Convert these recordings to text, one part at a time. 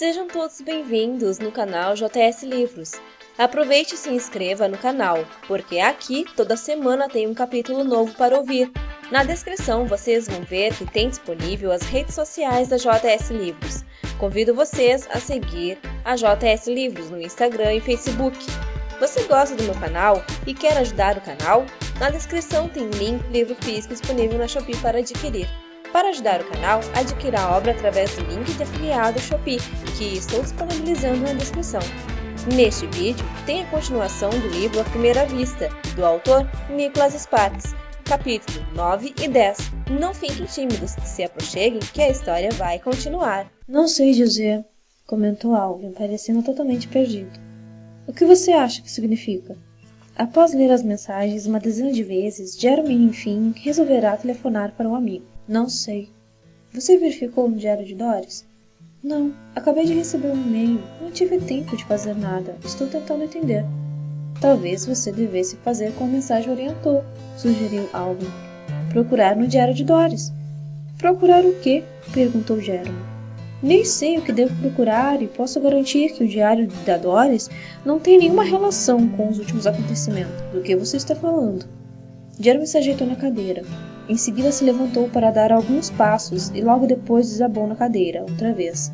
Sejam todos bem-vindos no canal JS Livros. Aproveite e se inscreva no canal, porque aqui toda semana tem um capítulo novo para ouvir. Na descrição vocês vão ver que tem disponível as redes sociais da JS Livros. Convido vocês a seguir a JS Livros no Instagram e Facebook. Você gosta do meu canal e quer ajudar o canal? Na descrição tem link livro físico disponível na Shopee para adquirir. Para ajudar o canal, adquira a obra através do link de afiliado Shopee, que estou disponibilizando na descrição. Neste vídeo, tem a continuação do livro À Primeira Vista, do autor Nicholas Sparks, capítulo 9 e 10. Não fiquem tímidos, se aproxeguem que a história vai continuar. Não sei dizer, comentou Alvin, parecendo totalmente perdido. O que você acha que significa? Após ler as mensagens uma dezena de vezes, Jeremy, enfim, resolverá telefonar para um amigo. Não sei. Você verificou no diário de Doris? Não. Acabei de receber um e-mail. Não tive tempo de fazer nada. Estou tentando entender. Talvez você devesse fazer como a mensagem orientou, sugeriu Alvin. Procurar no diário de Doris. Procurar o quê? Perguntou Jeremy. Nem sei o que devo procurar e posso garantir que o diário da Doris não tem nenhuma relação com os últimos acontecimentos. Do que você está falando? Jeremy se ajeitou na cadeira. Em seguida se levantou para dar alguns passos e logo depois desabou na cadeira, outra vez,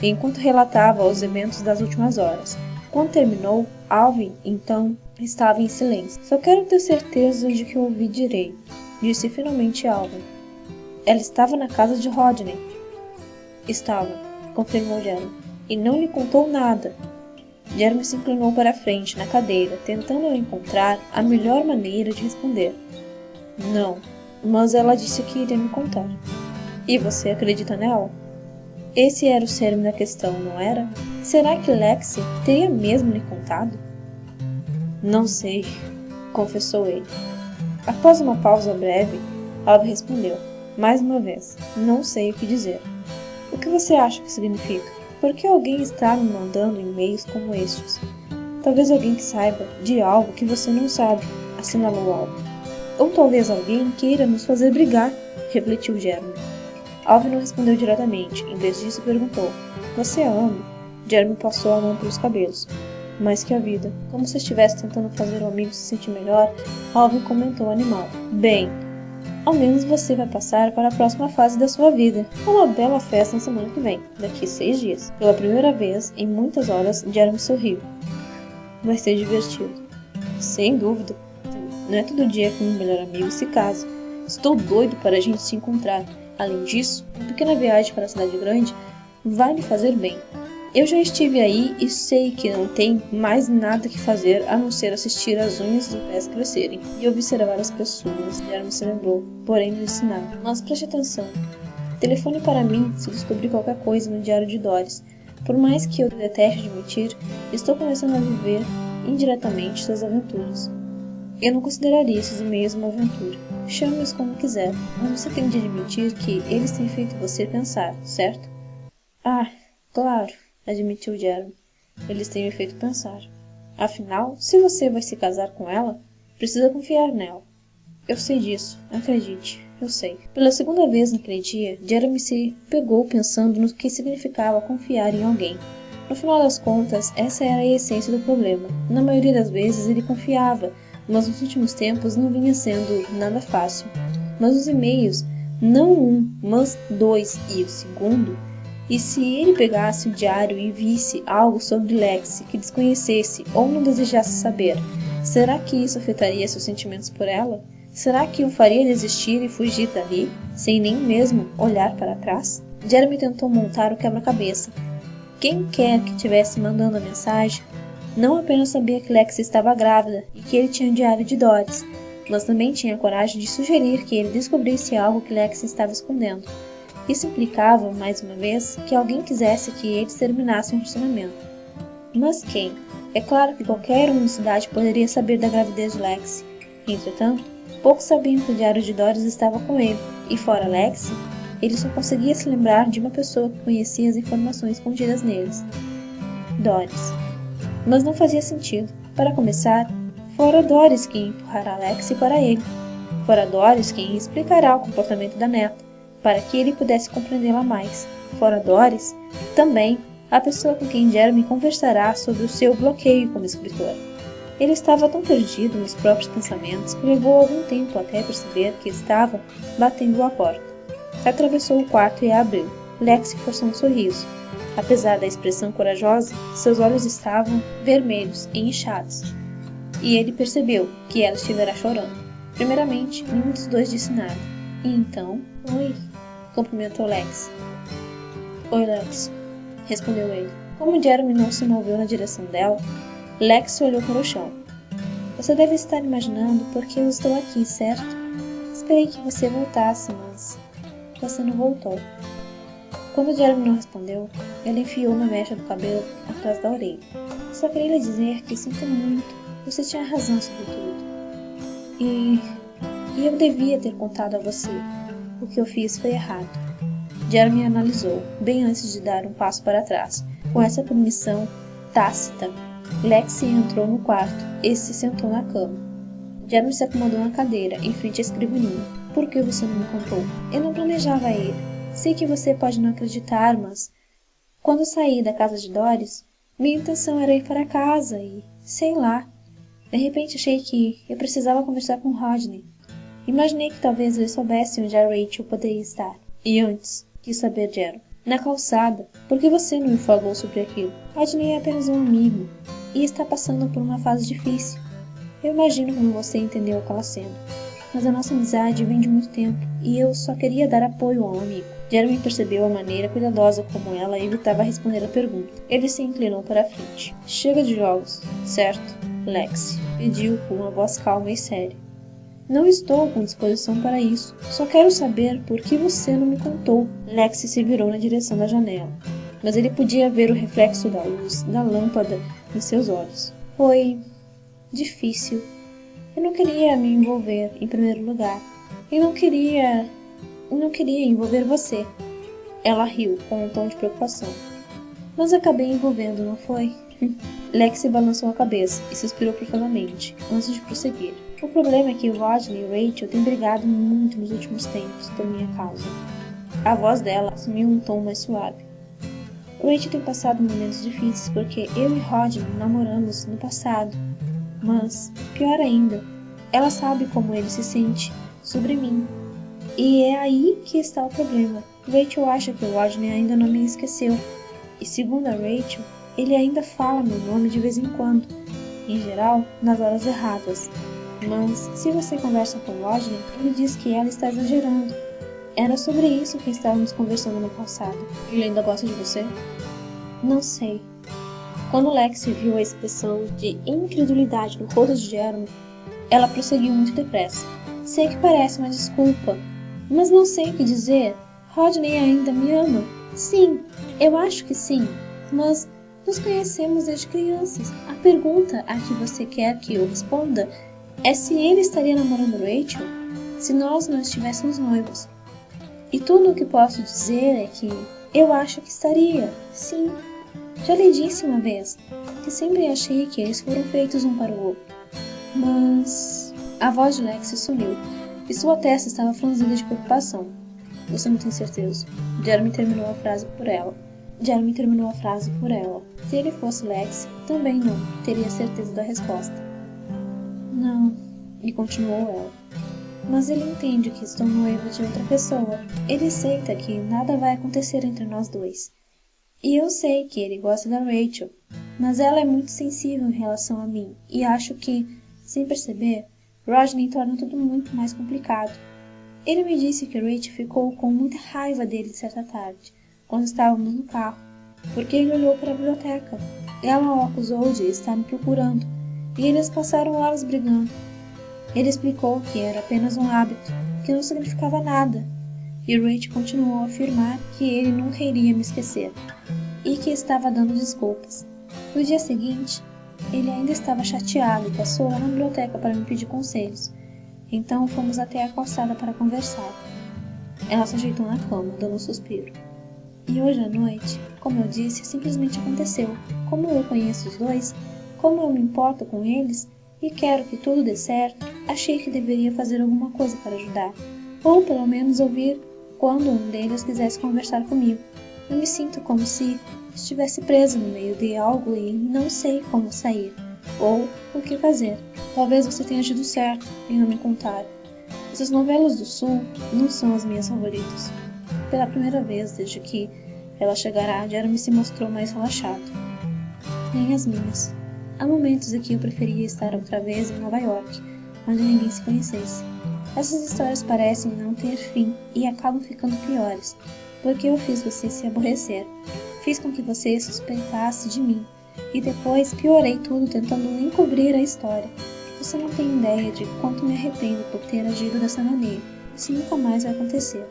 enquanto relatava os eventos das últimas horas. Quando terminou, Alvin, então, estava em silêncio. Só quero ter certeza de que ouvi direito, disse finalmente Alvin. Ela estava na casa de Rodney. Estava, confirmou Jeremy, e não lhe contou nada. Jeremy se inclinou para a frente, na cadeira, tentando encontrar a melhor maneira de responder. Não. Mas ela disse que iria me contar. E você acredita nela? Esse era o cerne da questão, não era? Será que Lexi teria mesmo lhe contado? Não sei, confessou ele. Após uma pausa breve, Alvin respondeu, mais uma vez, não sei o que dizer. O que você acha que significa? Por que alguém está me mandando e-mails como estes? Talvez alguém que saiba de algo que você não sabe, assinalou Alvin. Ou talvez alguém queira nos fazer brigar, refletiu Jeremy. Alvin não respondeu diretamente, em vez disso perguntou, você a ama? Jeremy passou a mão pelos cabelos. Mais que a vida. Como se estivesse tentando fazer o amigo se sentir melhor, Alvin comentou animado. Bem, ao menos você vai passar para a próxima fase da sua vida. Uma bela festa na semana que vem, daqui 6 dias. Pela primeira vez, em muitas horas, Jeremy sorriu. Vai ser divertido. Sem dúvida. Não é todo dia que meu melhor amigo se casa. Estou doido para a gente se encontrar. Além disso, uma pequena viagem para a cidade grande vai lhe fazer bem. Eu já estive aí e sei que não tem mais nada que fazer a não ser assistir as unhas dos pés crescerem e observar as pessoas. Jeremy se lembrou, porém não disse nada. Mas preste atenção. Telefone para mim se descobrir qualquer coisa no diário de Doris. Por mais que eu deteste admitir, estou começando a viver indiretamente suas aventuras. Eu não consideraria esses e-mails uma aventura. Chame-os como quiser, mas você tem de admitir que eles têm feito você pensar, certo? Ah, claro, admitiu Jeremy. Eles têm me feito pensar. Afinal, se você vai se casar com ela, precisa confiar nela. Eu sei disso, acredite, eu sei. Pela segunda vez naquele dia, Jeremy se pegou pensando no que significava confiar em alguém. No final das contas, essa era a essência do problema. Na maioria das vezes ele confiava, mas nos últimos tempos não vinha sendo nada fácil. Mas os e-mails, não um, mas 2 e o segundo, e se ele pegasse o diário e visse algo sobre Lexi que desconhecesse ou não desejasse saber, será que isso afetaria seus sentimentos por ela? Será que o faria desistir e fugir dali, sem nem mesmo olhar para trás? Jeremy tentou montar o quebra-cabeça. Quem quer que estivesse mandando a mensagem não apenas sabia que Lexi estava grávida e que ele tinha o diário de Doris, mas também tinha a coragem de sugerir que ele descobrisse algo que Lexi estava escondendo. Isso implicava, mais uma vez, que alguém quisesse que eles terminassem o relacionamento. Mas quem? É claro que qualquer um na cidade poderia saber da gravidez de Lexi. Entretanto, poucos sabiam que o diário de Doris estava com ele, e fora Lexi, ele só conseguia se lembrar de uma pessoa que conhecia as informações contidas neles. Doris. Mas não fazia sentido. Para começar, fora Doris quem empurrará Lexi para ele. Fora Doris quem explicará o comportamento da neta, para que ele pudesse compreendê-la mais. Fora Doris, também a pessoa com quem Jeremy conversará sobre o seu bloqueio como escritor. Ele estava tão perdido nos próprios pensamentos que levou algum tempo até perceber que estava batendo à porta. Atravessou o quarto e a abriu. Lexi forçou um sorriso. Apesar da expressão corajosa, seus olhos estavam vermelhos e inchados. E ele percebeu que ela estivera chorando. Primeiramente, nenhum dos dois disse nada. E então, oi, cumprimentou Lexi. Oi, Lexi, respondeu ele. Como Jeremy não se moveu na direção dela, Lexi olhou para o chão. Você deve estar imaginando por que eu estou aqui, certo? Esperei que você voltasse, mas você não voltou. Quando Jeremy não respondeu, ela enfiou uma mecha do cabelo atrás da orelha. Só queria lhe dizer que sinto muito. Você tinha razão sobre tudo. E eu devia ter contado a você. O que eu fiz foi errado. Jeremy analisou, bem antes de dar um passo para trás. Com essa permissão tácita, Lexi entrou no quarto e se sentou na cama. Jeremy se acomodou na cadeira, em frente à escrivaninha. Por que você não me contou? Eu não planejava ir. Sei que você pode não acreditar, mas quando saí da casa de Doris, minha intenção era ir para casa e, sei lá, de repente achei que eu precisava conversar com Rodney. Imaginei que talvez ele soubesse onde a Rachel poderia estar. E antes, quis saber Jeremy. Na calçada, por que você não me falou sobre aquilo? Rodney é apenas um amigo e está passando por uma fase difícil. Eu imagino como você entendeu aquela cena. Mas a nossa amizade vem de muito tempo e eu só queria dar apoio a um amigo. Jeremy percebeu a maneira cuidadosa como ela evitava responder a pergunta. Ele se inclinou para a frente. Chega de jogos, certo? Lexi pediu com uma voz calma e séria. Não estou com disposição para isso. Só quero saber por que você não me contou. Lexi se virou na direção da janela, mas ele podia ver o reflexo da luz da lâmpada em seus olhos. Foi difícil. Eu não queria me envolver, em primeiro lugar. E não queria envolver você. Ela riu, com um tom de preocupação. Mas acabei envolvendo, não foi? Lexi balançou a cabeça e suspirou profundamente, antes de prosseguir. O problema é que Rodney e Rachel têm brigado muito nos últimos tempos por minha causa. A voz dela assumiu um tom mais suave. Rachel tem passado momentos difíceis porque eu e Rodney namoramos no passado. Mas, pior ainda, ela sabe como ele se sente sobre mim. E é aí que está o problema. Rachel acha que o Rodney ainda não me esqueceu. E segundo a Rachel, ele ainda fala meu nome de vez em quando. Em geral, nas horas erradas. Mas, se você conversa com o Rodney, ele diz que ela está exagerando. Era sobre isso que estávamos conversando na calçada. Ele ainda gosta de você? Não sei. Quando Lexi viu a expressão de incredulidade no rosto de Jeremy, ela prosseguiu muito depressa. Sei que parece uma desculpa, mas não sei o que dizer. Rodney ainda me ama? Sim, eu acho que sim, mas nos conhecemos desde crianças. A pergunta a que você quer que eu responda é se ele estaria namorando Rachel se nós não estivéssemos noivos. E tudo o que posso dizer é que eu acho que estaria, sim. Já lhe disse uma vez que sempre achei que eles foram feitos um para o outro. Mas a voz de Lexi sumiu e sua testa estava franzida de preocupação. Você não tem certeza? Jeremy terminou a frase por ela. Se ele fosse Lexi, também não teria certeza da resposta. Não, e continuou ela. Mas ele entende que estou noiva de outra pessoa. Ele aceita que nada vai acontecer entre nós dois. E eu sei que ele gosta da Rachel, mas ela é muito sensível em relação a mim, e acho que, sem perceber, Rodney torna tudo muito mais complicado. Ele me disse que Rachel ficou com muita raiva dele certa tarde, quando estávamos no carro, porque ele olhou para a biblioteca. Ela o acusou de estar me procurando, e eles passaram horas brigando. Ele explicou que era apenas um hábito, que não significava nada, e Rachel continuou a afirmar que ele nunca iria me esquecer, e que estava dando desculpas. No dia seguinte, ele ainda estava chateado e passou lá na biblioteca para me pedir conselhos. Então fomos até a calçada para conversar. Ela se ajeitou na cama, dando um suspiro. E hoje à noite, como eu disse, simplesmente aconteceu. Como eu conheço os dois, como eu me importo com eles e quero que tudo dê certo, achei que deveria fazer alguma coisa para ajudar. Ou pelo menos ouvir quando um deles quisesse conversar comigo. Eu me sinto como se estivesse presa no meio de algo e não sei como sair, ou o que fazer. Talvez você tenha agido certo em não me contar. Essas novelas do Sul não são as minhas favoritas. Pela primeira vez desde que ela chegará, Jeremy se mostrou mais relaxado. Nem as minhas. Há momentos em que eu preferia estar outra vez em Nova York, onde ninguém se conhecesse. Essas histórias parecem não ter fim e acabam ficando piores, porque eu fiz você se aborrecer. Fiz com que você suspeitasse de mim, e depois piorei tudo tentando encobrir a história. Você não tem ideia de quanto me arrependo por ter agido dessa maneira. Isso nunca mais vai acontecer.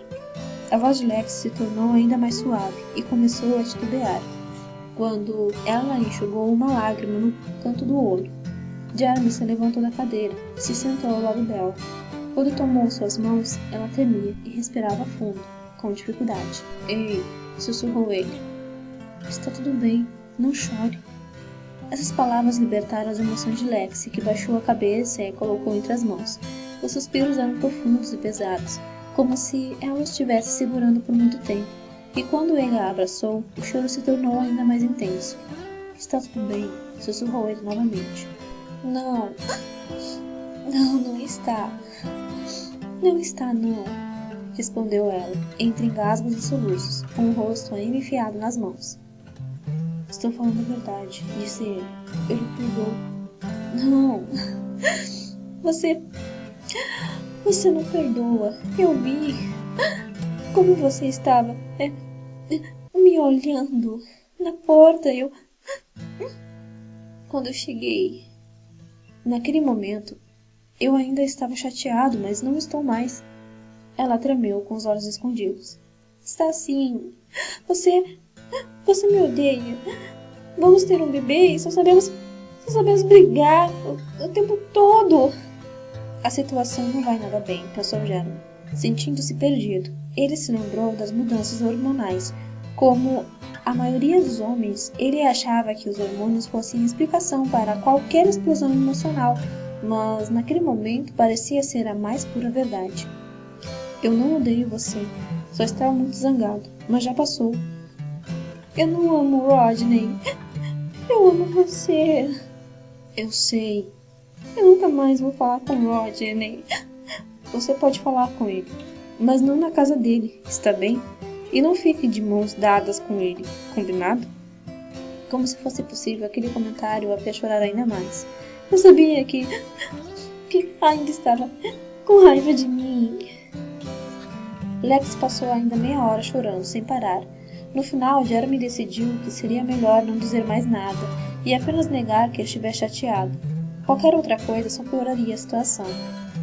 A voz de Lex se tornou ainda mais suave e começou a titubear, quando ela enxugou uma lágrima no canto do olho. Jeremy se levantou da cadeira e se sentou ao lado dela. Quando tomou suas mãos, ela tremia e respirava fundo, com dificuldade. Ei, sussurrou ele. Está tudo bem, não chore. Essas palavras libertaram as emoções de Lexi, que baixou a cabeça e a colocou entre as mãos. Os suspiros eram profundos e pesados, como se ela os estivesse segurando por muito tempo. E quando ele a abraçou, o choro se tornou ainda mais intenso. Está tudo bem, sussurrou ele novamente. Não, não está. Não está, não, respondeu ela, entre engasgos e soluços, com o rosto ainda enfiado nas mãos. Estou falando a verdade, disse ele. Ele perdoou. Não, você não perdoa. Eu vi como você estava me olhando na porta. Quando eu cheguei, naquele momento, eu ainda estava chateado, mas não estou mais. Ela tremeu com os olhos escondidos. Está assim. Você me odeia. Vamos ter um bebê e só sabemos brigar o tempo todo. A situação não vai nada bem, pensou Jeremy, sentindo-se perdido. Ele se lembrou das mudanças hormonais. Como a maioria dos homens, ele achava que os hormônios fossem explicação para qualquer explosão emocional, mas naquele momento parecia ser a mais pura verdade. Eu não odeio você, só estava muito zangado, mas já passou. Eu não amo Rodney. Eu amo você. Eu sei. Eu nunca mais vou falar com Rodney. Você pode falar com ele, mas não na casa dele, está bem? E não fique de mãos dadas com ele, combinado? Como se fosse possível, aquele comentário a fez chorar ainda mais. Eu sabia que ainda estava com raiva de mim. Lex passou ainda meia hora chorando, sem parar. No final, Jeremy decidiu que seria melhor não dizer mais nada e apenas negar que ele estivesse chateado. Qualquer outra coisa só pioraria a situação.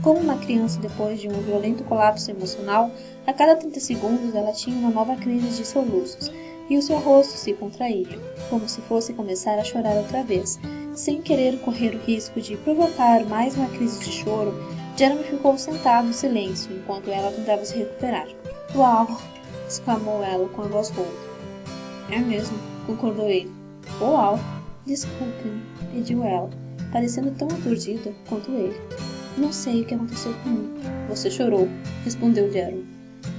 Como uma criança depois de um violento colapso emocional, a cada 30 segundos ela tinha uma nova crise de soluços e o seu rosto se contraía, como se fosse começar a chorar outra vez. Sem querer correr o risco de provocar mais uma crise de choro, Jeremy ficou sentado em silêncio enquanto ela tentava se recuperar. Uau! Exclamou ela com a voz rouca. É mesmo, concordou ele. Uau! Desculpe-me, pediu ela, parecendo tão aturdida quanto ele. Não sei o que aconteceu comigo. Você chorou, respondeu Jeremy.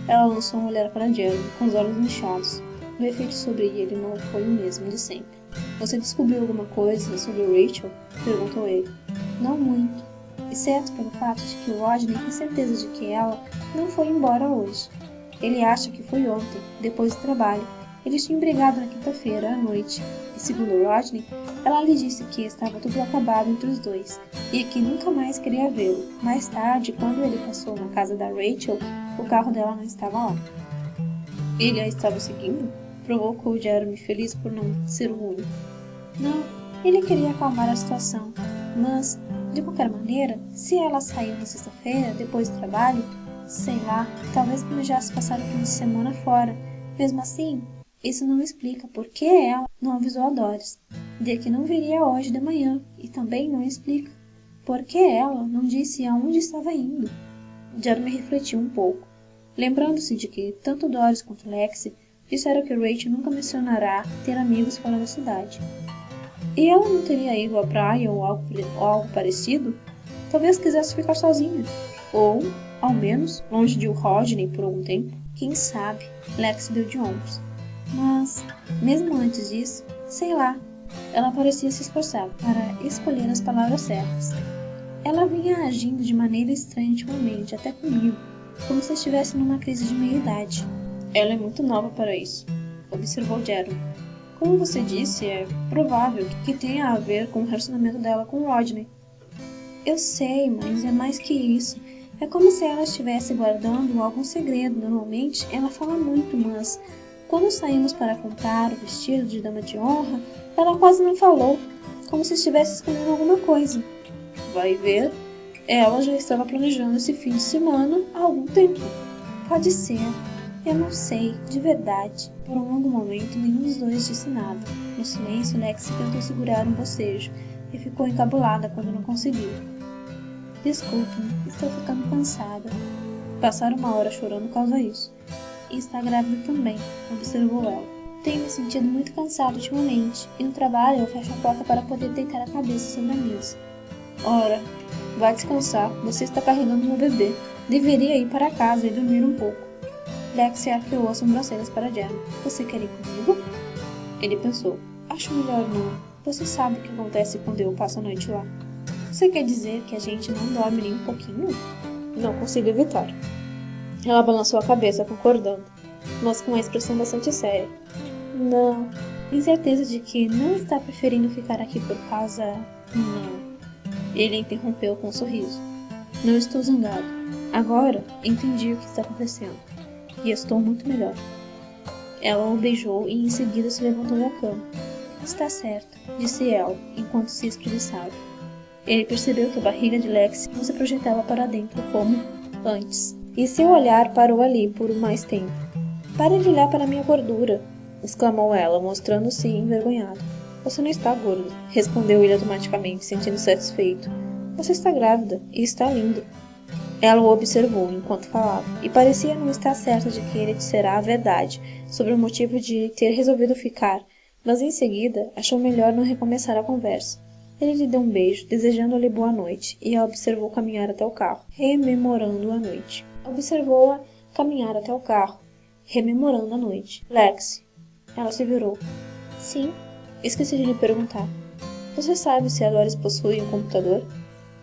Ela lançou um olhar para Jeremy, com os olhos inchados. O efeito sobre ele não foi o mesmo de sempre. Você descobriu alguma coisa sobre Rachel? Perguntou ele. Não muito, exceto pelo fato de que Rodney tem certeza de que ela não foi embora hoje. Ele acha que foi ontem, depois do trabalho. Eles tinham brigado na quinta-feira à noite, e segundo Rodney, ela lhe disse que estava tudo acabado entre os dois, e que nunca mais queria vê-lo. Mais tarde, quando ele passou na casa da Rachel, o carro dela não estava lá. Ele a estava seguindo? Provocou Jeremy, feliz por não ser o único. Não, ele queria acalmar a situação, mas, de qualquer maneira, se ela saiu na sexta-feira, depois do trabalho, sei lá, talvez planejasse passar o fim de semana fora. Mesmo assim, isso não explica por que ela não avisou a Doris de que não viria hoje de manhã, e também não explica por que ela não disse aonde estava indo. Jeremy refletiu um pouco, lembrando-se de que tanto Doris quanto Lexi disseram que Rachel nunca mencionará ter amigos fora da cidade. E ela não teria ido à praia ou algo parecido? Talvez quisesse ficar sozinha, ou, ao menos, longe de Rodney por algum tempo. Quem sabe? Lex deu de ombros. Mas, mesmo antes disso, sei lá, ela parecia se esforçar para escolher as palavras certas. Ela vinha agindo de maneira estranha ultimamente, até comigo, como se estivesse numa crise de meia-idade. Ela é muito nova para isso, observou Jeremy. Como você disse, é provável que tenha a ver com o relacionamento dela com Rodney. Eu sei, mas é mais que isso. É como se ela estivesse guardando algum segredo. Normalmente, ela fala muito, mas quando saímos para comprar o vestido de dama de honra, ela quase não falou, como se estivesse escondendo alguma coisa. Vai ver, ela já estava planejando esse fim de semana há algum tempo. Pode ser. Eu não sei, de verdade. Por um longo momento, nenhum dos dois disse nada. No silêncio, Lexi tentou segurar um bocejo e ficou encabulada quando não conseguiu. Desculpe-me, estou ficando cansada. Passar uma hora chorando causa isso. E está grávida também, observou ela. Tenho me sentido muito cansada ultimamente, e no trabalho eu fecho a porta para poder deitar a cabeça sobre a mesa. Ora, vá descansar, você está carregando meu bebê. Deveria ir para casa e dormir um pouco. Lexi arqueou as sobrancelhas para Jeremy. Você quer ir comigo? Ele pensou. Acho melhor não. Você sabe o que acontece quando eu passo a noite lá. Você quer dizer que a gente não dorme nem um pouquinho? Não consigo evitar. Ela balançou a cabeça, concordando, mas com uma expressão bastante séria. Não. Tem certeza de que não está preferindo ficar aqui por causa... Não. Ele interrompeu com um sorriso. Não estou zangado. Agora entendi o que está acontecendo. E estou muito melhor. Ela o beijou e em seguida se levantou da cama. Está certo, disse ela, enquanto se espreguiçava. Ele percebeu que a barriga de Lexi não se projetava para dentro como antes, e seu olhar parou ali por mais tempo. Pare de olhar para minha gordura, exclamou ela, mostrando-se envergonhada. Você não está gordo, respondeu ele automaticamente, sentindo satisfeito. Você está grávida e está linda. Ela o observou enquanto falava, e parecia não estar certa de que ele dissera a verdade sobre o motivo de ter resolvido ficar, mas em seguida achou melhor não recomeçar a conversa. Ele lhe deu um beijo, desejando-lhe boa noite, e a observou caminhar até o carro, rememorando a noite. Observou-a caminhar até o carro, rememorando a noite. Lexi. Ela se virou. Sim. Esqueci de lhe perguntar. Você sabe se a Doris possui um computador?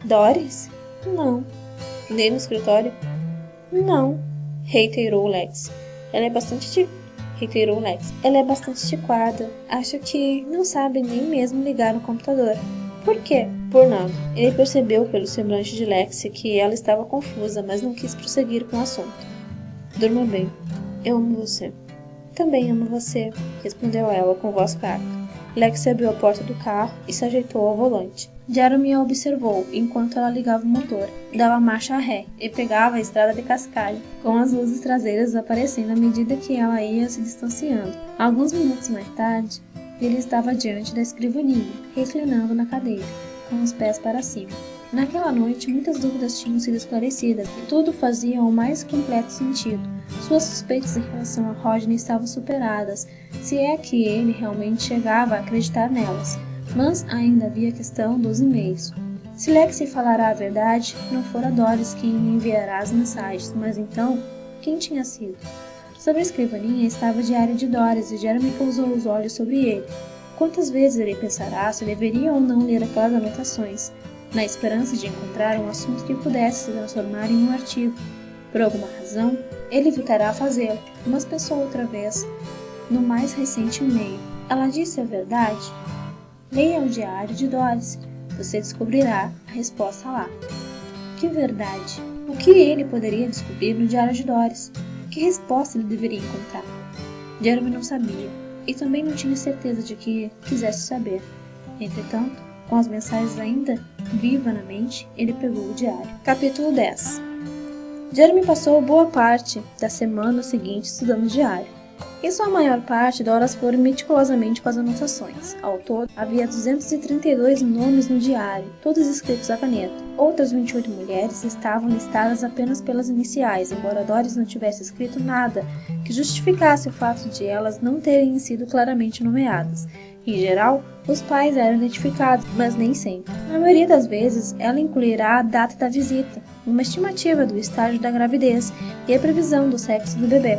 Doris? Não. Nem no escritório? Não, reiterou Lexi. Ela é bastante antiquada. Acho que não sabe nem mesmo ligar no computador. Por quê? Por nada. Ele percebeu pelo semblante de Lexi que ela estava confusa, mas não quis prosseguir com o assunto. Durma bem. Eu amo você. Também amo você, respondeu ela com voz fraca. Lexi abriu a porta do carro e se ajeitou ao volante. Jeremy a observou enquanto ela ligava o motor, dava marcha ré e pegava a estrada de cascalho, com as luzes traseiras aparecendo à medida que ela ia se distanciando. Alguns minutos mais tarde, ele estava diante da escrivaninha, reclinando na cadeira, com os pés para cima. Naquela noite, muitas dúvidas tinham sido esclarecidas e tudo fazia o mais completo sentido. Suas suspeitas em relação a Rodney estavam superadas, se é que ele realmente chegava a acreditar nelas. Mas ainda havia a questão dos e-mails. Se Lexi falará a verdade, não fora Doris quem lhe enviará as mensagens, mas então, quem tinha sido? Sobre a escrivaninha estava o diário de Doris e Jeremy pousou os olhos sobre ele. Quantas vezes ele pensará se deveria ou não ler aquelas anotações, na esperança de encontrar um assunto que pudesse se transformar em um artigo. Por alguma razão, ele evitará fazê-lo, mas pensou outra vez no mais recente e-mail. Ela disse a verdade? Leia o diário de Doris. Você descobrirá a resposta lá. Que verdade? O que ele poderia descobrir no diário de Doris? Que resposta ele deveria encontrar? Jeremy não sabia, e também não tinha certeza de que quisesse saber. Entretanto, com as mensagens ainda vivas na mente, ele pegou o diário. Capítulo 10. Jeremy passou boa parte da semana seguinte estudando o diário. Em sua maior parte, Doras foram meticulosamente com as anotações. Ao todo, havia 232 nomes no diário, todos escritos à caneta. Outras 28 mulheres estavam listadas apenas pelas iniciais, embora Doris não tivesse escrito nada que justificasse o fato de elas não terem sido claramente nomeadas. Em geral, os pais eram identificados, mas nem sempre. Na maioria das vezes, ela incluirá a data da visita, uma estimativa do estágio da gravidez e a previsão do sexo do bebê.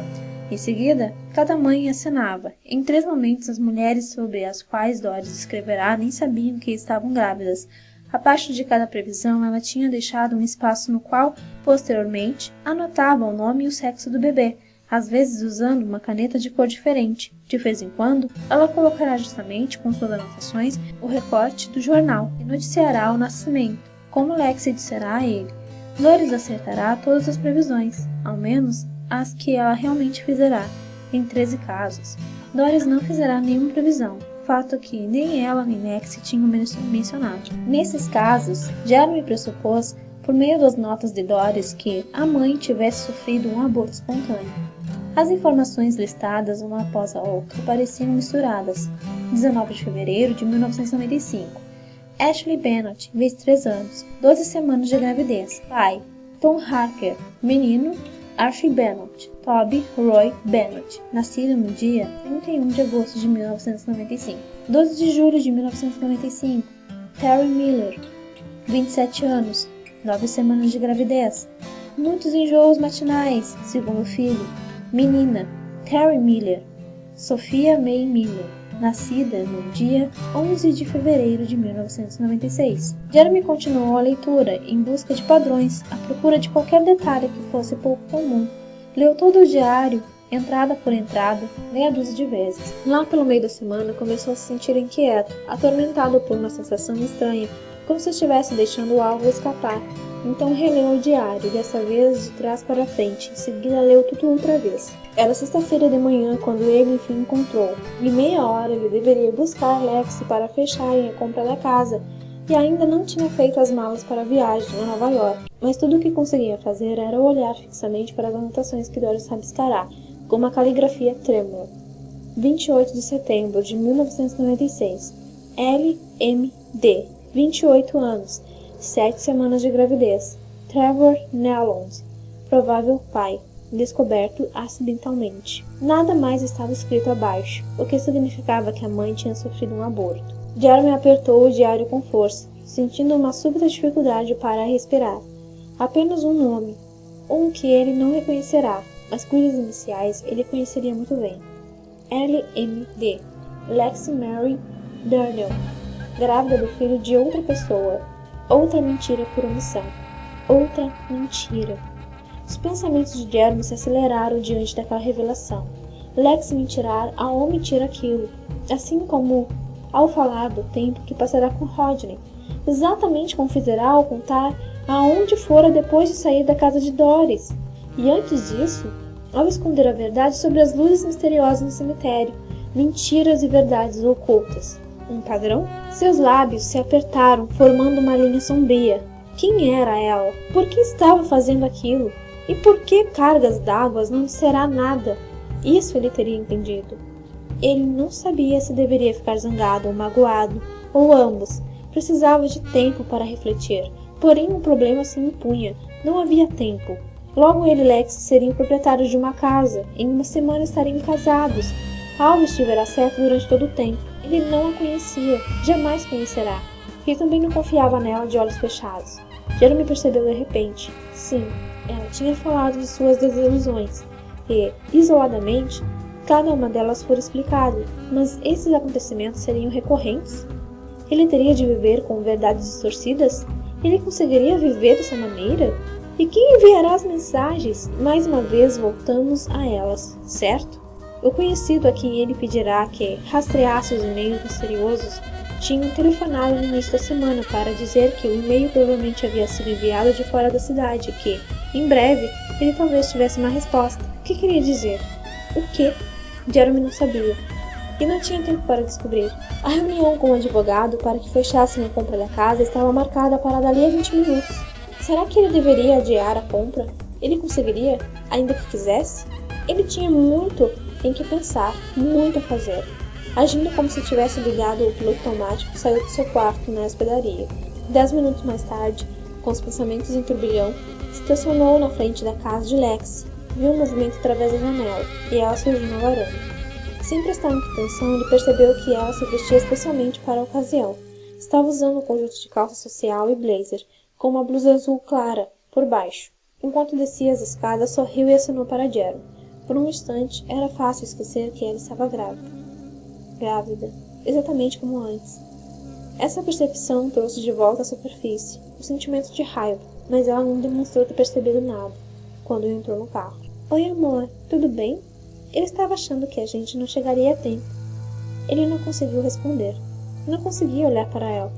Em seguida, cada mãe acenava. Em 3 momentos, as mulheres sobre as quais Doris escreverá nem sabiam que estavam grávidas. Abaixo de cada previsão, ela tinha deixado um espaço no qual, posteriormente, anotava o nome e o sexo do bebê, às vezes usando uma caneta de cor diferente. De vez em quando, ela colocará justamente, com suas anotações, o recorte do jornal e noticiará o nascimento, como Lexi disserá a ele. Doris acertará todas as previsões, ao menos as que ela realmente fizerá, em 13 casos. Doris não fizerá nenhuma previsão, fato que nem ela nem Lexi tinham mencionado. Nesses casos, Jeremy pressupôs, por meio das notas de Doris, que a mãe tivesse sofrido um aborto espontâneo. As informações listadas uma após a outra pareciam misturadas. 19 de fevereiro de 1995. Ashley Bennett, 23 anos, 12 semanas de gravidez. Pai, Tom Harker. Menino, Archie Bennett. Toby Roy Bennett, nascido no dia 31 de agosto de 1995. 12 de julho de 1995. Terry Miller, 27 anos, 9 semanas de gravidez. Muitos enjoos matinais, segundo filho. Menina, Terry Miller. Sophia May Miller, nascida no dia 11 de fevereiro de 1996. Jeremy continuou a leitura, em busca de padrões, à procura de qualquer detalhe que fosse pouco comum. Leu todo o diário, entrada por entrada, meia dúzia de vezes. Lá pelo meio da semana, começou a se sentir inquieto, atormentado por uma sensação estranha, como se estivesse deixando algo escapar. Então releu o diário, dessa vez de trás para frente, em seguida leu tudo outra vez. Era sexta-feira de manhã quando ele enfim encontrou. Em meia hora ele deveria buscar Lexi para fecharem a compra da casa, e ainda não tinha feito as malas para a viagem a Nova York. Mas tudo o que conseguia fazer era olhar fixamente para as anotações que Doris rabiscará, com uma caligrafia trêmula. 28 de setembro de 1996. L.M.D. 28 anos. 7 semanas de gravidez. Trevor Nellons, provável pai, descoberto acidentalmente. Nada mais estava escrito abaixo, o que significava que a mãe tinha sofrido um aborto. Jeremy apertou o diário com força, sentindo uma súbita dificuldade para respirar. Apenas um nome, um que ele não reconhecerá, mas cujas iniciais ele conheceria muito bem. L.M.D. Lexi Mary Darnell, grávida do filho de outra pessoa. Outra mentira por omissão. Outra mentira. Os pensamentos de Jeremy se aceleraram diante daquela revelação. Lexi mentirá ao omitir aquilo, assim como ao falar do tempo que passará com Rodney, exatamente como fizerá ao contar aonde fora depois de sair da casa de Doris, e antes disso, ao esconder a verdade sobre as luzes misteriosas no cemitério, mentiras e verdades ocultas. Um padrão? Seus lábios se apertaram, formando uma linha sombria. Quem era ela? Por que estava fazendo aquilo? E por que cargas d'água não disserá nada? Isso ele teria entendido. Ele não sabia se deveria ficar zangado ou magoado, ou ambos. Precisava de tempo para refletir. Porém, um problema se impunha. Não havia tempo. Logo ele e Lexi seriam proprietários de uma casa. Em uma semana estariam casados. Algo estiverá certo durante todo o tempo. Ele não a conhecia. Jamais conhecerá. E também não confiava nela de olhos fechados. Jeremy percebeu de repente. Sim, ela tinha falado de suas desilusões. E, isoladamente, cada uma delas fora explicada, mas esses acontecimentos seriam recorrentes? Ele teria de viver com verdades distorcidas? Ele conseguiria viver dessa maneira? E quem enviará as mensagens? Mais uma vez voltamos a elas, certo? O conhecido a quem ele pedirá que rastreasse os e-mails misteriosos tinha telefonado no início da semana para dizer que o e-mail provavelmente havia sido enviado de fora da cidade e que, em breve, ele talvez tivesse uma resposta. O que queria dizer? O quê? Jeremy não sabia. E não tinha tempo para descobrir. A reunião com o advogado para que fechassem a compra da casa estava marcada para dali a 20 minutos. Será que ele deveria adiar a compra? Ele conseguiria, ainda que quisesse? Ele tinha muito em que pensar, muito a fazer. Agindo como se tivesse ligado o piloto automático, saiu do seu quarto na hospedaria. 10 minutos mais tarde, com os pensamentos em turbilhão, estacionou na frente da casa de Lexi. Viu um movimento através da janela, e ela surgiu na varanda. Sem prestar muita atenção, ele percebeu que ela se vestia especialmente para a ocasião. Estava usando um conjunto de calça social e blazer, com uma blusa azul clara, por baixo. Enquanto descia as escadas, sorriu e acenou para Jeremy. Por um instante, era fácil esquecer que ela estava grávida. Grávida, exatamente como antes. Essa percepção trouxe de volta à superfície o sentimento de raiva, mas ela não demonstrou ter percebido nada quando entrou no carro. Oi, amor, tudo bem? Ele estava achando que a gente não chegaria a tempo. Ele não conseguiu responder. Não conseguia olhar para ela.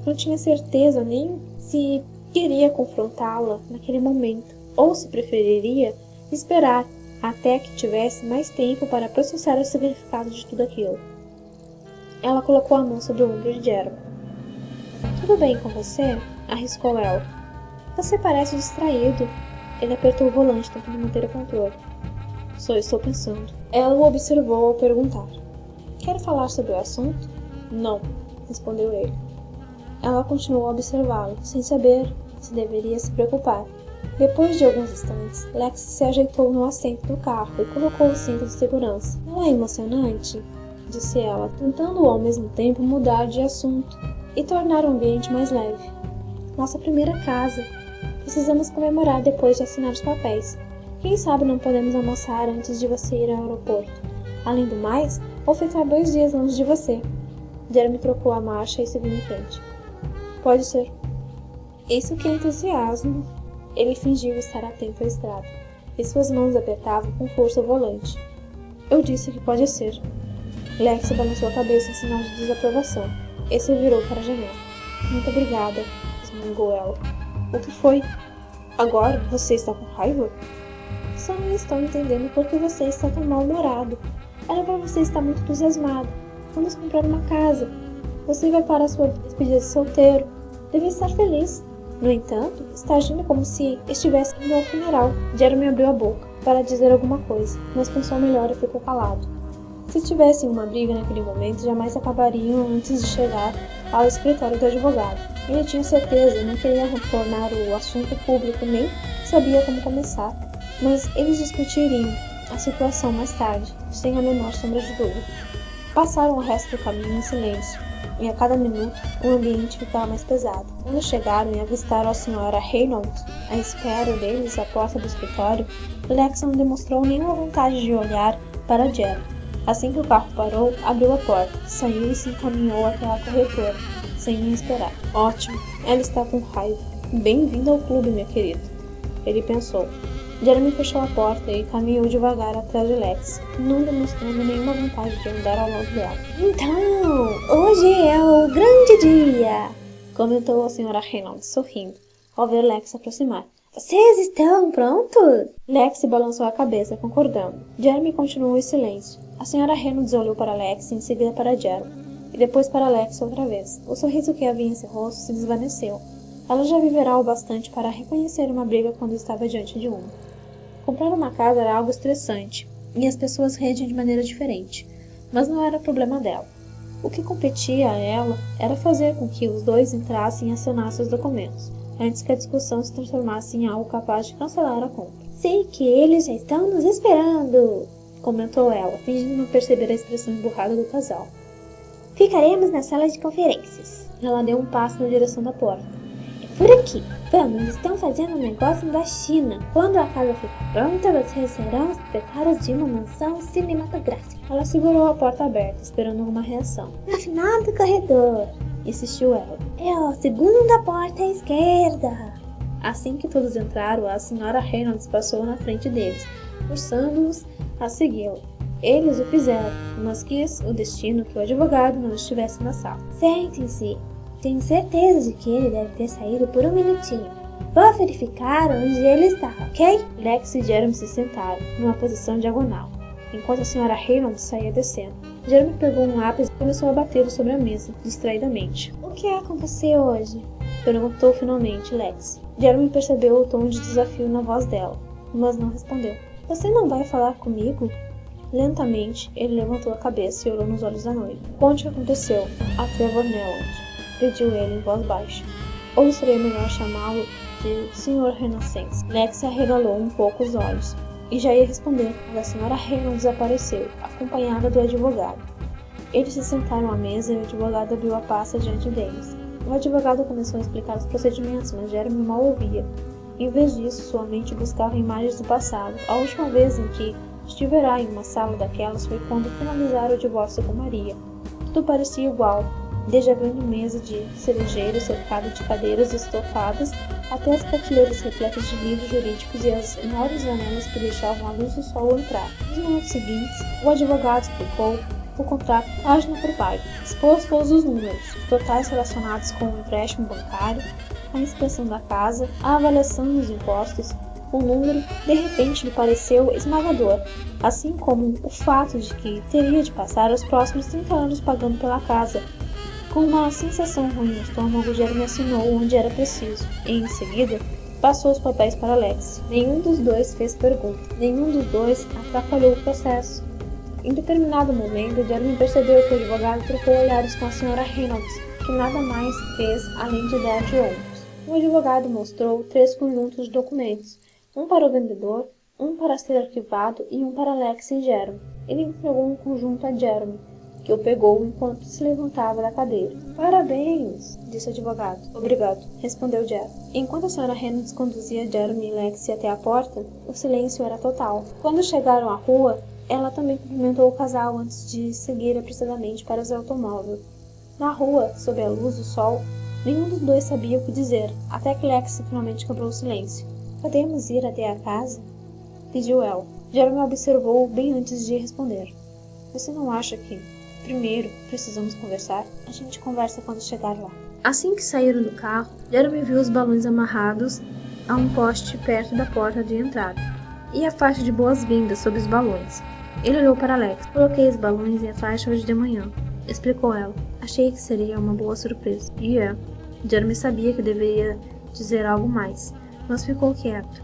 Não tinha certeza nem se queria confrontá-la naquele momento, ou se preferiria esperar até que tivesse mais tempo para processar o significado de tudo aquilo. Ela colocou a mão sobre o ombro de Jeremy. Tudo bem com você? Arriscou ela. Você parece distraído. Ele apertou o volante, tentando manter o controle. Só estou pensando. Ela o observou ao perguntar. Quer falar sobre o assunto? Não, respondeu ele. Ela continuou a observá-lo, sem saber se deveria se preocupar. Depois de alguns instantes, Lex se ajeitou no assento do carro e colocou o cinto de segurança. Não é emocionante? Disse ela, tentando ao mesmo tempo mudar de assunto e tornar o ambiente mais leve. Nossa primeira casa. Precisamos comemorar depois de assinar os papéis. Quem sabe não podemos almoçar antes de você ir ao aeroporto. Além do mais, vou ficar 2 dias longe de você. Jeremy trocou a marcha e seguiu em frente. Pode ser. Isso que é entusiasmo. Ele fingiu estar atento à estrada, e suas mãos apertavam com força o volante. Eu disse que pode ser. Lex balançou a cabeça em sinal de desaprovação. E se virou para a janela. Muito obrigada, resmungou ela. O que foi? Agora você está com raiva? Só não estou entendendo por que você está tão mal-humorado. Era para você estar muito entusiasmado. Vamos comprar uma casa. Você vai para a sua despedida de solteiro. Deve estar feliz. No entanto, está agindo como se estivesse indo ao funeral. Jeremy abriu a boca para dizer alguma coisa, mas pensou melhor e ficou calado. Se tivessem uma briga naquele momento, jamais acabariam antes de chegar ao escritório do advogado. Ele tinha certeza, não queria tornar o assunto público, nem sabia como começar, mas eles discutiriam a situação mais tarde, sem a menor sombra de dúvida. Passaram o resto do caminho em silêncio, e a cada minuto o ambiente ficava mais pesado. Quando chegaram e avistaram a senhora Reynolds à espera deles à porta do escritório, Lex não demonstrou nenhuma vontade de olhar para Jeremy. Assim que o carro parou, abriu a porta, saiu e se encaminhou até a corretora, sem nem esperar. Ótimo, ela está com raiva. Bem-vindo ao clube, minha querida. Ele pensou. Jeremy fechou a porta e caminhou devagar atrás de Lex, não demonstrando nenhuma vontade de andar ao lado dela. Então, hoje é o grande dia, comentou a senhora Reynolds, sorrindo, ao ver Lex se aproximar. Vocês estão prontos? Lex balançou a cabeça, concordando. Jeremy continuou em silêncio. A senhora Reynolds olhou para Lex e em seguida para Jeremy, e depois para Lex outra vez. O sorriso que havia em seu rosto se desvaneceu. Ela já viverá o bastante para reconhecer uma briga quando estava diante de uma. Comprar uma casa era algo estressante, e as pessoas reagem de maneira diferente, mas não era problema dela. O que competia a ela era fazer com que os dois entrassem e assinassem os documentos, antes que a discussão se transformasse em algo capaz de cancelar a compra. Sei que eles já estão nos esperando, comentou ela, fingindo não perceber a expressão emburrada do casal. Ficaremos na sala de conferências. Ela deu um passo na direção da porta. É por aqui. Vamos, estão fazendo um negócio da China. Quando a casa ficar pronta, vocês serão os proprietários de uma mansão cinematográfica. Ela segurou a porta aberta, esperando alguma reação. No final do corredor, insistiu ela. É a segunda porta à esquerda. Assim que todos entraram, a senhora Reynolds passou na frente deles, forçando-os a segui-la. Eles o fizeram, mas quis o destino que o advogado não estivesse na sala. Sentem-se. Tenho certeza de que ele deve ter saído por um minutinho. Vou verificar onde ele está, ok? Lex e Jeremy se sentaram, numa posição diagonal, enquanto a senhora Reynolds saía descendo. Jeremy pegou um lápis e começou a batê-lo sobre a mesa, distraidamente. O que há com você hoje? Perguntou finalmente Lex. Jeremy percebeu o tom de desafio na voz dela, mas não respondeu. Você não vai falar comigo? Lentamente, ele levantou a cabeça e olhou nos olhos da noiva. Conte o que aconteceu a Trevor Nelland, pediu ele em voz baixa. Ou seria melhor chamá-lo de Sr. Renascença. Lex arregalou um pouco os olhos e já ia responder quando a senhora Reynolds apareceu, acompanhada do advogado. Eles se sentaram à mesa e o advogado abriu a pasta diante deles. O advogado começou a explicar os procedimentos, mas Jeremy mal ouvia. Em vez disso, sua mente buscava imagens do passado, a última vez em que estivera em uma sala daquelas foi quando finalizara o divórcio com Maria. Tudo parecia igual, desde a grande mesa de cerejeiro cercada de cadeiras estofadas até as prateleiras repletas de livros jurídicos e as enormes janelas que deixavam a luz do sol entrar. Nos minutos seguintes, o advogado explicou o contrato página por página, expôs todos os números, os totais relacionados com o empréstimo bancário, a inspeção da casa, a avaliação dos impostos. O número, de repente, lhe pareceu esmagador, assim como o fato de que teria de passar os próximos 30 anos pagando pela casa. Com uma sensação ruim no estômago, Jeremy assinou onde era preciso, e, em seguida, passou os papéis para Alex. Nenhum dos dois fez pergunta, nenhum dos dois atrapalhou o processo. Em determinado momento, Jeremy percebeu que o advogado trocou olhares com a Sra. Reynolds, que nada mais fez além de dar de ombros. O advogado mostrou 3 conjuntos de documentos, um para o vendedor, um para ser arquivado e um para Alex e Jeremy. Ele entregou um conjunto a Jeremy, que o pegou enquanto se levantava da cadeira. "Parabéns", disse o advogado. "Obrigado", respondeu Jeremy. Enquanto a Sra. Reynolds conduzia Jeremy e Alex até a porta, o silêncio era total. Quando chegaram à rua, ela também cumprimentou o casal antes de seguir apressadamente para o seu automóvel. Na rua, sob a luz do sol, nenhum dos dois sabia o que dizer, até que Alex finalmente quebrou o silêncio. "Podemos ir até a casa?" pediu ela. Jeremy observou bem antes de responder. "Você não acha que, primeiro, precisamos conversar? A gente conversa quando chegar lá." Assim que saíram do carro, Jeremy viu os balões amarrados a um poste perto da porta de entrada, e a faixa de boas-vindas sob os balões. Ele olhou para Alex. "Coloquei os balões e a faixa hoje de manhã", explicou ela. "Achei que seria uma boa surpresa." E Jeremy sabia que deveria dizer algo mais, mas ficou quieto.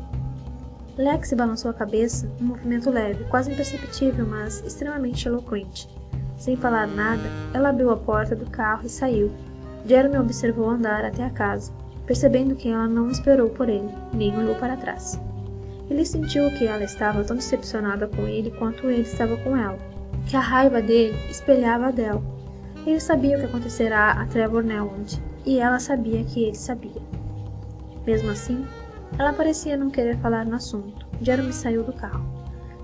Alex balançou a cabeça, um movimento leve, quase imperceptível, mas extremamente eloquente. Sem falar nada, ela abriu a porta do carro e saiu. Jeremy observou andar até a casa, percebendo que ela não esperou por ele, nem olhou para trás. Ele sentiu que ela estava tão decepcionada com ele quanto ele estava com ela, que a raiva dele espelhava a dela. Ele sabia o que acontecerá a Trevor Newland, e ela sabia que ele sabia. Mesmo assim, ela parecia não querer falar no assunto. Jeremy saiu do carro.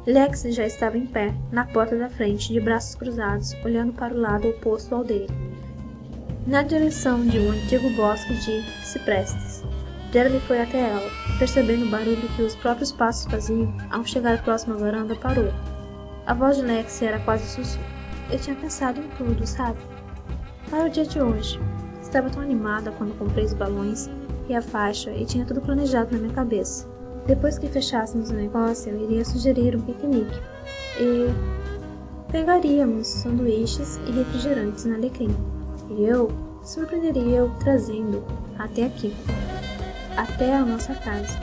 Lex já estava em pé, na porta da frente, de braços cruzados, olhando para o lado oposto ao dele, na direção de um antigo bosque de ciprestes. Jeremy foi até ela, percebendo o barulho que os próprios passos faziam. Ao chegar próximo à varanda, parou. A voz de Lex era quase sussurro. "Eu tinha pensado em tudo, sabe? Para o dia de hoje. Estava tão animada quando comprei os balões e a faixa e tinha tudo planejado na minha cabeça. Depois que fechássemos o negócio, eu iria sugerir um piquenique e pegaríamos sanduíches e refrigerantes na Alecrim. E eu surpreenderia-o trazendo até aqui, até a nossa casa,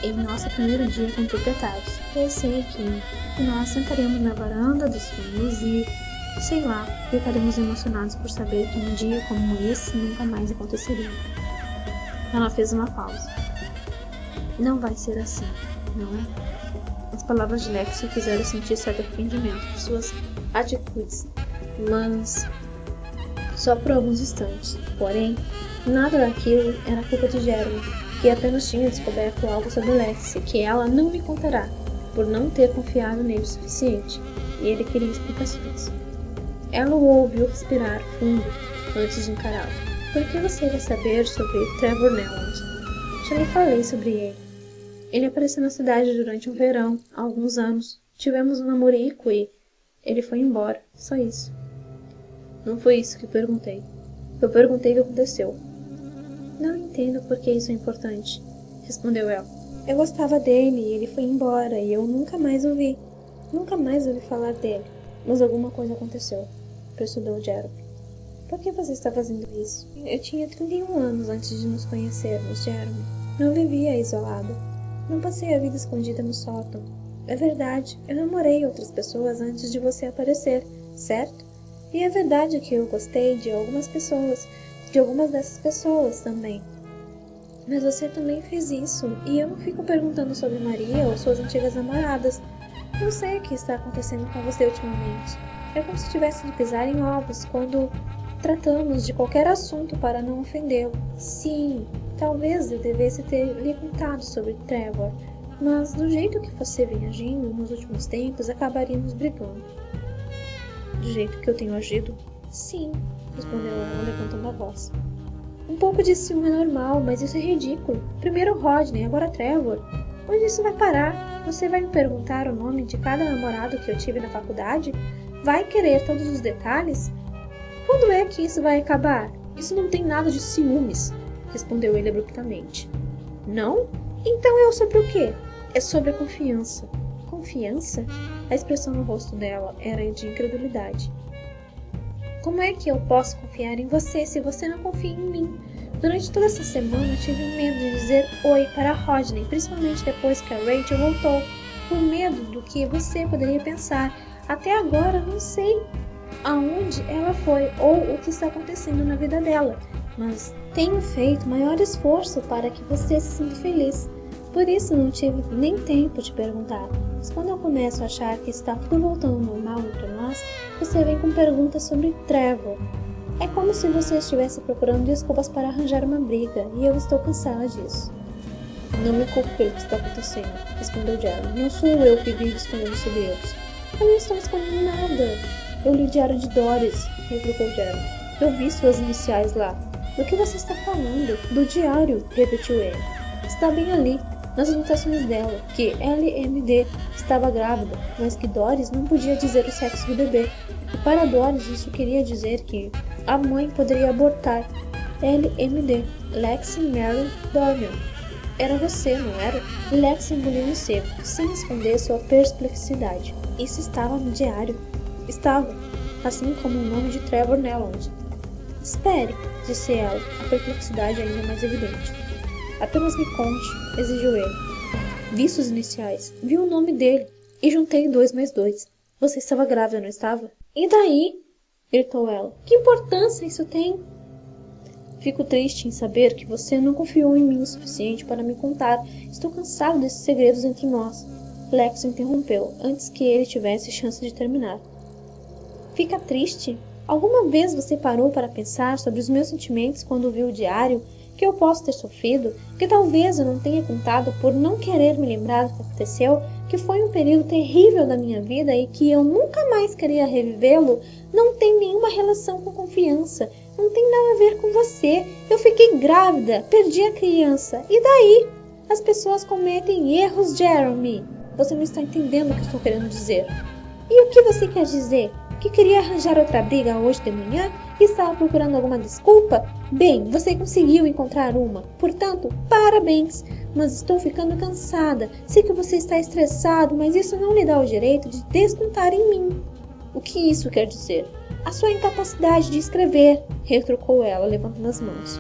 em nosso primeiro dia como proprietários. Pensei que nós sentaríamos na varanda dos fundos e, sei lá, ficaríamos emocionados por saber que um dia como esse nunca mais aconteceria." Ela fez uma pausa. "Não vai ser assim, não é?" As palavras de Lex o fizeram sentir certo arrependimento por suas atitudes, mas só por alguns instantes. Porém, nada daquilo era culpa de Jeremy, que apenas tinha descoberto algo sobre Lex que ela não lhe contará, por não ter confiado nele o suficiente, e ele queria explicações. Ela o ouviu respirar fundo antes de encará-lo. "Por que você quer saber sobre Trevor Newland?" "Já lhe falei sobre ele. Ele apareceu na cidade durante um verão, há alguns anos. Tivemos um namorico e ele foi embora. Só isso." "Não foi isso que perguntei. Eu perguntei o que aconteceu." "Não entendo por que isso é importante", respondeu ela. "Eu gostava dele e ele foi embora e eu nunca mais ouvi. Nunca mais ouvi falar dele. Mas alguma coisa aconteceu", persuadiu Jeremy. "Por que você está fazendo isso?" "Eu tinha 31 anos antes de nos conhecermos, Jeremy. Não vivia isolada. Não passei a vida escondida no sótão. É verdade, eu namorei outras pessoas antes de você aparecer, certo? E é verdade que eu gostei de algumas pessoas, de algumas dessas pessoas também. Mas você também fez isso, e eu não fico perguntando sobre Maria ou suas antigas namoradas. Não sei o que está acontecendo com você ultimamente. É como se tivesse de pisar em ovos quando tratamos de qualquer assunto para não ofendê-lo. Sim, talvez eu devesse ter lhe contado sobre Trevor, Mas do jeito que você vem agindo nos últimos tempos, acabaríamos brigando. Do jeito que eu tenho agido? Sim, respondeu ela, levantando a voz. Um pouco de ciúme é normal, mas isso é ridículo. Primeiro Rodney, agora Trevor. Onde isso vai parar? Você vai me perguntar o nome de cada namorado que eu tive na faculdade? Vai querer todos os detalhes? Quando é que isso vai acabar? Isso não tem nada de ciúmes, respondeu ele abruptamente. Não? Então é sobre o quê? É sobre a confiança. Confiança? A expressão no rosto dela era de incredulidade. Como é que eu posso confiar em você se você não confia em mim? Durante toda essa semana tive medo de dizer oi para Rodney, principalmente depois que a Rachel voltou, por medo do que você poderia pensar. Até agora não sei aonde ela foi ou o que está acontecendo na vida dela, mas tenho feito maior esforço para que você se sinta feliz. Por isso não tive nem tempo de perguntar. Mas quando eu começo a achar que está tudo voltando ao normal entre nós, você vem com perguntas sobre Trevor. É como se você estivesse procurando desculpas para arranjar uma briga, e eu estou cansada disso. Não me culpe pelo que está acontecendo, respondeu Jeremy. Não sou eu que vivo escondendo segredos. Eu não estou escondendo nada. Eu li o diário de Doris, replicou Jeremy. Eu vi suas iniciais lá. Do que você está falando? Do diário, repetiu ele. Está bem ali, nas anotações dela, que LMD estava grávida, mas que Doris não podia dizer o sexo do bebê. E para Doris isso queria dizer que a mãe poderia abortar. LMD, Lexi Mary Dorian. Era você, não era? Lexi engoliu em seco, sem esconder sua perplexidade. Isso estava no diário. Estava, assim como o nome de Trevor Nelland. Espere, disse ela, a perplexidade ainda mais evidente. Apenas me conte, exigiu ele. Vi suas iniciais, vi o nome dele e juntei 2 mais 2. Você estava grávida, não estava? E daí? Gritou ela. Que importância isso tem? Fico triste em saber que você não confiou em mim o suficiente para me contar. Estou cansado desses segredos entre nós. Lex interrompeu, antes que ele tivesse chance de terminar. Fica triste? Alguma vez você parou para pensar sobre os meus sentimentos quando viu o diário? Que eu posso ter sofrido? Que talvez eu não tenha contado por não querer me lembrar do que aconteceu? Que foi um período terrível da minha vida e que eu nunca mais queria revivê-lo? Não tem nenhuma relação com confiança. Não tem nada a ver com você. Eu fiquei grávida, perdi a criança. E daí? As pessoas cometem erros, Jeremy. Você não está entendendo o que estou querendo dizer. E o que você quer dizer? Que queria arranjar outra briga hoje de manhã e estava procurando alguma desculpa? Bem, você conseguiu encontrar uma. Portanto, parabéns. Mas estou ficando cansada. Sei que você está estressado, mas isso não lhe dá o direito de descontar em mim. O que isso quer dizer? A sua incapacidade de escrever, retrucou ela, levantando as mãos.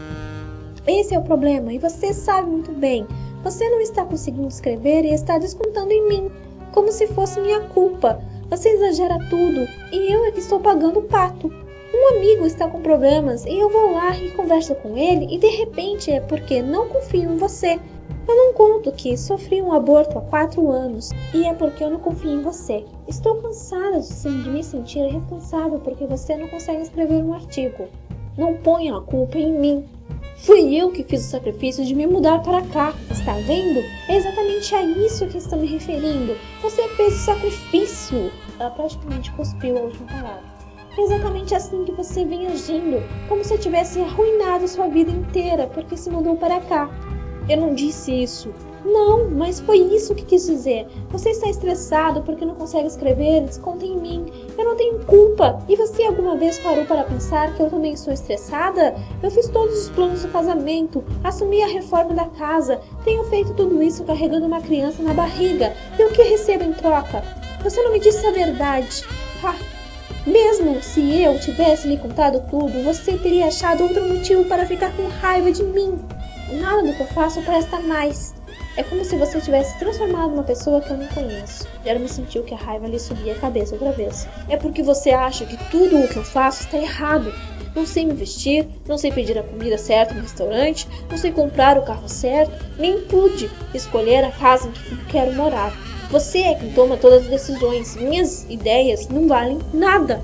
Esse é o problema, e você sabe muito bem. Você não está conseguindo escrever e está descontando em mim, como se fosse minha culpa. Você exagera tudo, e eu é que estou pagando o pato. Um amigo está com problemas, e eu vou lá e converso com ele, e de repente é porque não confio em você. Eu não conto que sofri um aborto há 4 anos, e é porque eu não confio em você. Estou cansada de me sentir responsável porque você não consegue escrever um artigo. Não ponha a culpa em mim. Fui eu que fiz o sacrifício de me mudar para cá, está vendo? É exatamente a isso que estou me referindo. Você fez o sacrifício. Ela praticamente cuspiu a última palavra. É exatamente assim que você vem agindo, como se eu tivesse arruinado sua vida inteira porque se mudou para cá. Eu não disse isso. Não, mas foi isso que quis dizer. Você está estressado porque não consegue escrever, desconta em mim. Eu não tenho culpa. E você alguma vez parou para pensar que eu também estou estressada? Eu fiz todos os planos do casamento, assumi a reforma da casa, tenho feito tudo isso carregando uma criança na barriga. E o que recebo em troca? Você não me disse a verdade. Mesmo se eu tivesse lhe contado tudo, você teria achado outro motivo para ficar com raiva de mim. Nada do que eu faço presta mais. É como se você tivesse transformado numa pessoa que eu não conheço. Jeremy sentiu que a raiva lhe subia a cabeça outra vez. É porque você acha que tudo o que eu faço está errado. Não sei me vestir, não sei pedir a comida certa no restaurante, não sei comprar o carro certo, nem pude escolher a casa em que quero morar. Você é quem toma todas as decisões. Minhas ideias não valem nada.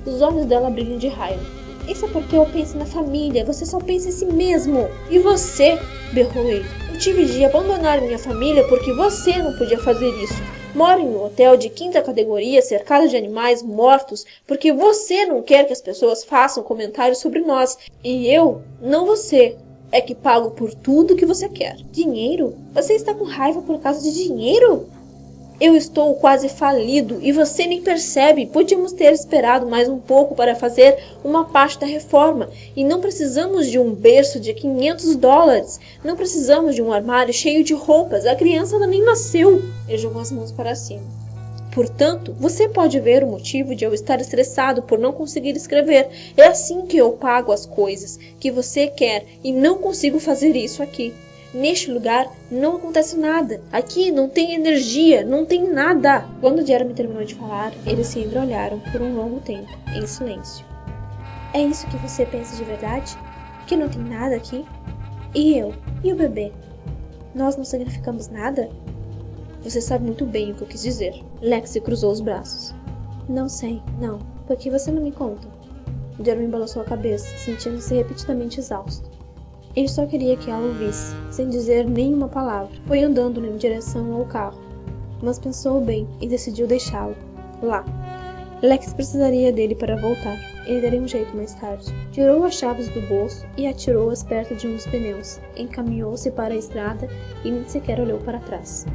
Os olhos dela brilham de raiva. Isso é porque eu penso na família. Você só pensa em si mesmo. E você, berrou ele. Eu tive de abandonar minha família porque você não podia fazer isso. Moro em um hotel de 5ª categoria cercado de animais mortos porque você não quer que as pessoas façam comentários sobre nós. E eu, não você, é que pago por tudo que você quer. Dinheiro? Você está com raiva por causa de dinheiro? Eu estou quase falido e você nem percebe. Podíamos ter esperado mais um pouco para fazer uma parte da reforma. E não precisamos de um berço de $500. Não precisamos de um armário cheio de roupas. A criança ainda nem nasceu. Ele jogou as mãos para cima. Portanto, você pode ver o motivo de eu estar estressado por não conseguir escrever. É assim que eu pago as coisas que você quer e não consigo fazer isso aqui. Neste lugar não acontece nada. Aqui não tem energia, não tem nada. Quando Jeremy terminou de falar, eles se entreolharam por um longo tempo, em silêncio. É isso que você pensa de verdade? Que não tem nada aqui? E eu? E o bebê? Nós não significamos nada? Você sabe muito bem o que eu quis dizer. Lexi cruzou os braços. Não sei, não. Por que você não me conta? Jeremy balançou a cabeça, sentindo-se repetidamente exausto. Ele só queria que ela ouvisse, sem dizer nenhuma palavra. Foi andando em direção ao carro, mas pensou bem e decidiu deixá-lo lá. Lex precisaria dele para voltar. Ele daria um jeito mais tarde. Tirou as chaves do bolso e atirou-as perto de um dos pneus. Encaminhou-se para a estrada e nem sequer olhou para trás.